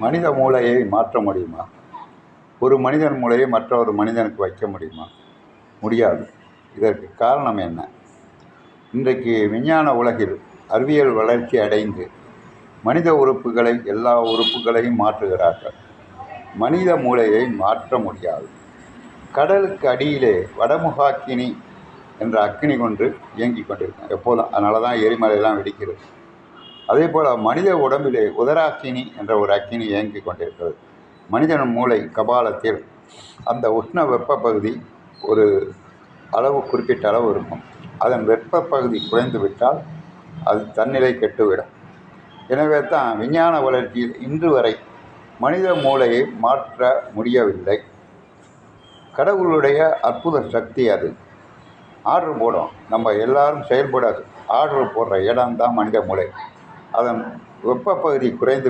மனித மூளையை மாற்ற முடியுமா? ஒரு மனிதன் மூளையை மற்றொரு மனிதனுக்கு வைக்க முடியுமா? முடியாது. இதற்கு காரணம் என்ன? இன்றைக்கு விஞ்ஞான உலகில் அறிவியல் வளர்ச்சி அடைந்து மனித உறுப்புகளை எல்லா உறுப்புகளையும் மாற்றுகிறார்கள். மனித மூளையை மாற்ற முடியாது. கடலுக்கு அடியிலே வடமுகாக்கினி என்ற அக்கினி கொண்டு இயங்கிக் கொண்டிருக்கும் எப்போதும். அதனால தான் எரிமலையெல்லாம் வெடிக்கிறது. அதே போல் மனித உடம்பிலே உதராக்கினி என்ற ஒரு அக்கினி இயங்கிக் கொண்டிருக்கிறது. மனிதன் மூளை கபாலத்தில் அந்த உஷ்ண வெப்ப பகுதி ஒரு அளவு, குறிப்பிட்ட அளவு இருக்கும். அதன் வெப்ப பகுதி குறைந்து விட்டால் அது தன்னிலை கெட்டுவிடும். எனவே தான் விஞ்ஞான வளர்ச்சியில் இன்று வரை மனித மூளையை மாற்ற முடியவில்லை. கடவுளுடைய அற்புத சக்தி அது. ஆர்டர் போடும், நம்ம எல்லாரும் செயல்பட ஆர்டர் போடுற இடம்தான் மனித மூளை. அதன் வெப்ப பகுதி குறைந்து